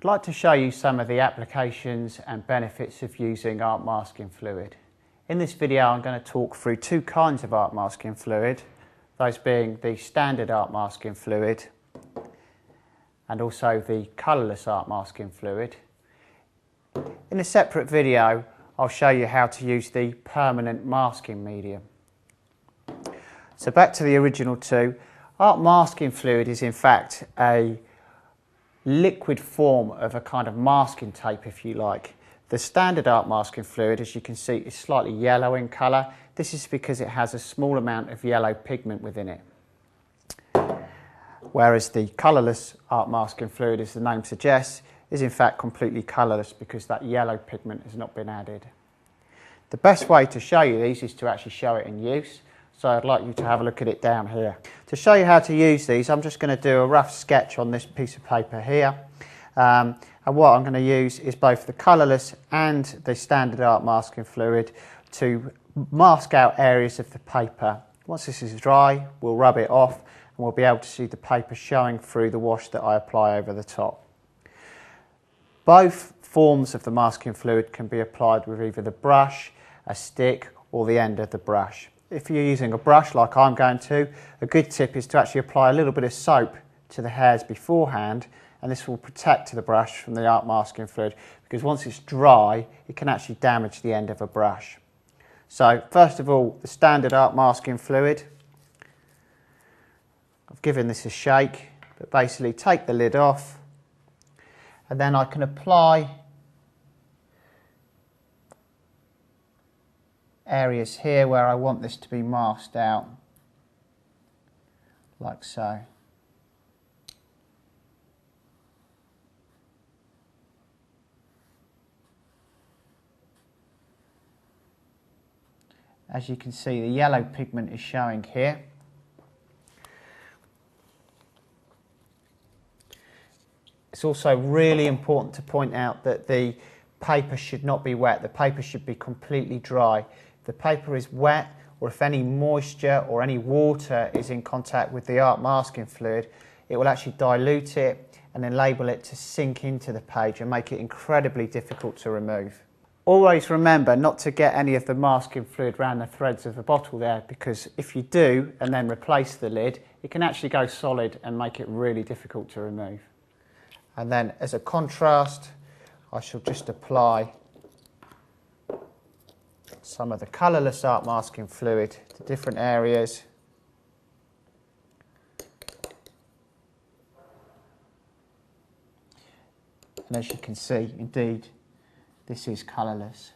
I'd like to show you some of the applications and benefits of using art masking fluid. In this video I'm going to talk through two kinds of art masking fluid, those being the standard art masking fluid and also the colourless art masking fluid. In a separate video I'll show you how to use the permanent masking medium. So back to the original two. Art masking fluid is in fact a liquid form of a kind of masking tape, if you like. The standard art masking fluid, as you can see, is slightly yellow in colour. This is because it has a small amount of yellow pigment within it. Whereas the colourless art masking fluid, as the name suggests, is in fact completely colourless because that yellow pigment has not been added. The best way to show you these is to actually show it in use. So I'd like you to have a look at it down here. To show you how to use these, I'm just going to do a rough sketch on this piece of paper here. And what I'm going to use is both the colourless and the standard art masking fluid to mask out areas of the paper. Once this is dry, we'll rub it off and we'll be able to see the paper showing through the wash that I apply over the top. Both forms of the masking fluid can be applied with either the brush, a stick or the end of the brush. If you're using a brush like I'm going to, a good tip is to actually apply a little bit of soap to the hairs beforehand, and this will protect the brush from the art masking fluid, because once it's dry it can actually damage the end of a brush. So first of all, the standard art masking fluid. I've given this a shake, but basically take the lid off and then I can apply areas here where I want this to be masked out, like so. As you can see, the yellow pigment is showing here. It's also really important to point out that the paper should not be wet. The paper should be completely dry. If the paper is wet, or if any moisture or any water is in contact with the art masking fluid, it will actually dilute it and enable it to sink into the page and make it incredibly difficult to remove. Always remember not to get any of the masking fluid around the threads of the bottle there, because if you do and then replace the lid, it can actually go solid and make it really difficult to remove. And then as a contrast, I shall just apply some of the colourless art masking fluid to different areas. And as you can see, indeed, this is colourless.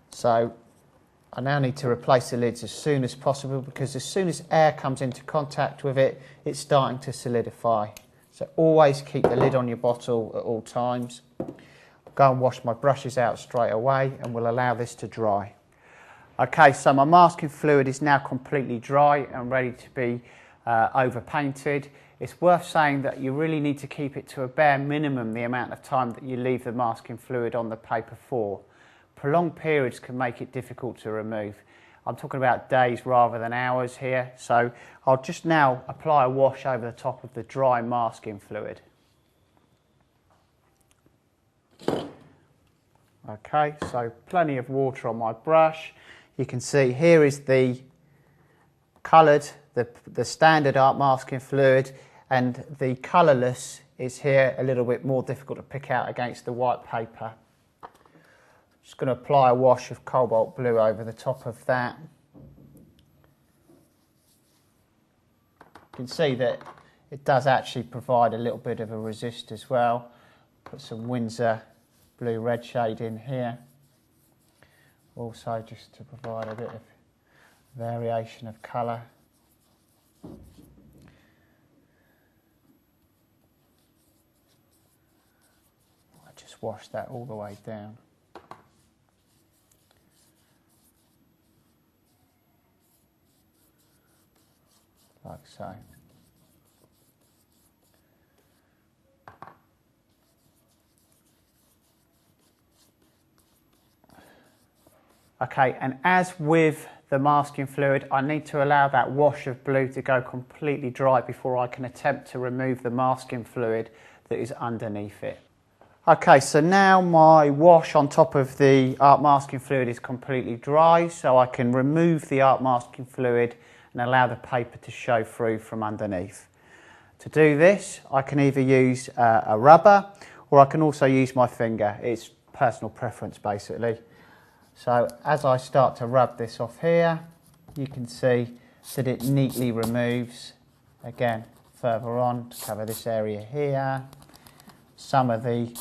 So I now need to replace the lids as soon as possible, because as soon as air comes into contact with it, it's starting to solidify. So always keep the lid on your bottle at all times. I'll go and wash my brushes out straight away and we'll allow this to dry. Okay, so my masking fluid is now completely dry and ready to be over-painted. It's worth saying that you really need to keep it to a bare minimum the amount of time that you leave the masking fluid on the paper for. Prolonged periods can make it difficult to remove. I'm talking about days rather than hours here, so I'll just now apply a wash over the top of the dry masking fluid. Okay, so plenty of water on my brush. You can see here is the coloured, the standard art masking fluid, and the colourless is here a little bit more difficult to pick out against the white paper. Just going to apply a wash of cobalt blue over the top of that. You can see that it does actually provide a little bit of a resist as well. Put some Winsor blue red shade in here. Also just to provide a bit of variation of colour. I just wash that all the way down. Like so. Okay, and as with the masking fluid, I need to allow that wash of blue to go completely dry before I can attempt to remove the masking fluid that is underneath it. Okay, so now my wash on top of the art masking fluid is completely dry, so I can remove the art masking fluid and allow the paper to show through from underneath. To do this, I can either use a rubber or I can also use my finger. It's personal preference basically. So as I start to rub this off here, you can see that it neatly removes, again, further on to cover this area here, some of the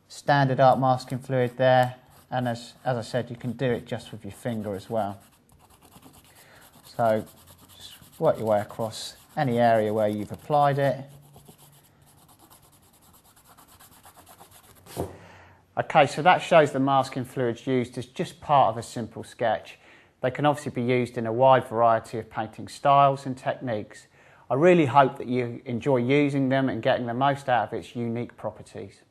standard art masking fluid there, and as I said, you can do it just with your finger as well. So just work your way across any area where you've applied it. Okay, so that shows the masking fluids used as just part of a simple sketch. They can obviously be used in a wide variety of painting styles and techniques. I really hope that you enjoy using them and getting the most out of its unique properties.